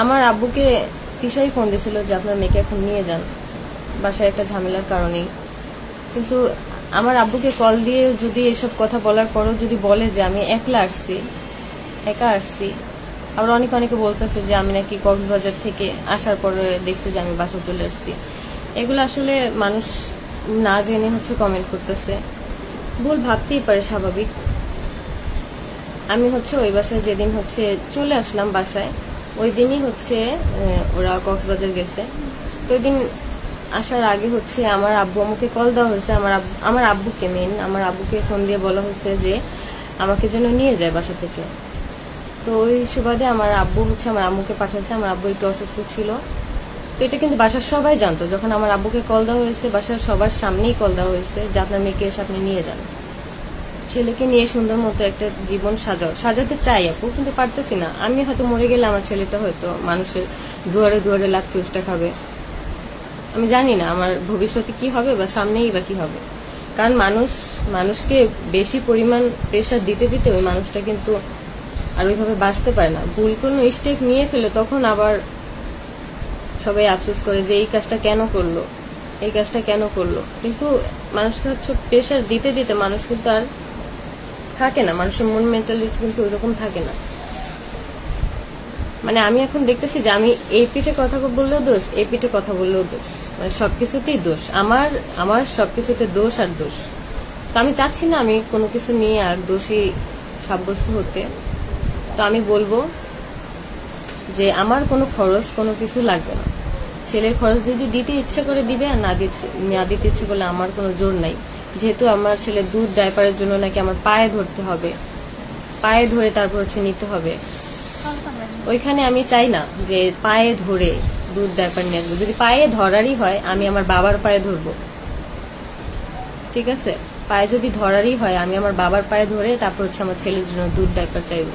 আমার আব্বুকে তিশাই ফোন দিয়েছিল যে আপনার মেয়েকে এখন নিয়ে যান, বাসায় একটা ঝামেলার কারণেই। কিন্তু আমার আব্বুকে কল দিয়ে যদি এসব কথা বলার পরও যদি বলে যে আমি একা আসছি, আবার অনেকে বলতেছে যে আমি নাকি কক্সবাজার থেকে আসার পরে দেখছি যে আমি বাসা চলে আসছি। এগুলো আসলে মানুষ না জেনে কমেন্ট করতেছে, ভুল ভাবতেই পারে, স্বাভাবিক। আমি ওই বাসায় যেদিন চলে আসলাম বাসায়, ওই দিনই ওরা কক্সবাজার গেছে। তো ওই দিন আসার আগে আমার আব্বু আমাকে কল দেওয়া হয়েছে, আমার আব্বুকে আমার আব্বুকে ফোন দিয়ে বলা হয়েছে যে আমাকে যেন নিয়ে যায় বাসা থেকে। তো ওই সুবাদে আমার আব্বু আমার আম্মুকে পাঠাচ্ছে। আমার আব্বু একটু অসুস্থ ছিল। তো এটা কিন্তু বাসার সবাই জানতো। যখন আমার আব্বুকে কল দেওয়া হয়েছে, বাসার সবার সামনেই কল দেওয়া হয়েছে যে আপনার মেয়েকে এসে আপনি নিয়ে যান, ছেলেকে নিয়ে সুন্দর মতো একটা জীবন সাজাতে চাই আপু, কিন্তু পারতেছি না। আমি হয়তো মরে গেলে আমার ছেলেটা হয়তো মানুষের দুয়ারে দুয়ারে লাথি উষ্টা খাবে। আমি জানি না আমার ভবিষ্যতে কি হবে বা সামনেই বা কি হবে। কারণ মানুষকে বেশি পরিমাণ প্রেশার দিতে দিতে ওই মানুষটা কিন্তু আর ওইভাবে বাঁচতে পারে না। ভুল কোনো স্টেপ নিয়ে ফেলে তখন আবার সবাই আফসোস করে যে এই কাজটা কেন করলো। কিন্তু মানুষকে প্রেশার দিতে দিতে মানুষ কিন্তু আর থাকে না, মানুষের মন মেন্টালিটি কিন্তু ওইরকম থাকে না। মানে আমি এখন দেখতেছি যে আমি এই পিঠে কথা বললেও দোষ, এই পিঠে কথা বললেও দোষ, মানে সবকিছুতেই দোষ। আমার সবকিছুতে দোষ আর দোষ। তো আমি চাচ্ছি না আমি কোনো কিছু নিয়ে আর দোষী সাব্যস্ত হতে। তো আমি বলবো যে আমার কোনো খরচ কোনো কিছু লাগবে না। ছেলের খরচ যদি দিতে ইচ্ছে করে দিবে, আর না দিতে ইচ্ছে করলে আমার কোনো জোর নাই। যেহেতু আমার ছেলের দুধ ডাইপারের জন্য নাকি আমার পায়ে ধরতে হবে, পায়ে ধরে তারপর নিতে হবে। ওইখানে আমি চাই না যে পায়ে ধরে দুধ ডাইপার নিয়ে আসবো। যদি পায়ে ধরারই হয় আমি আমার বাবার পায়ে ধরবো, ঠিক আছে? পায়ে যদি ধরারই হয় আমি আমার বাবার পায়ে ধরে তারপর আমার ছেলের জন্য দুধ ডাইপার চাইবো।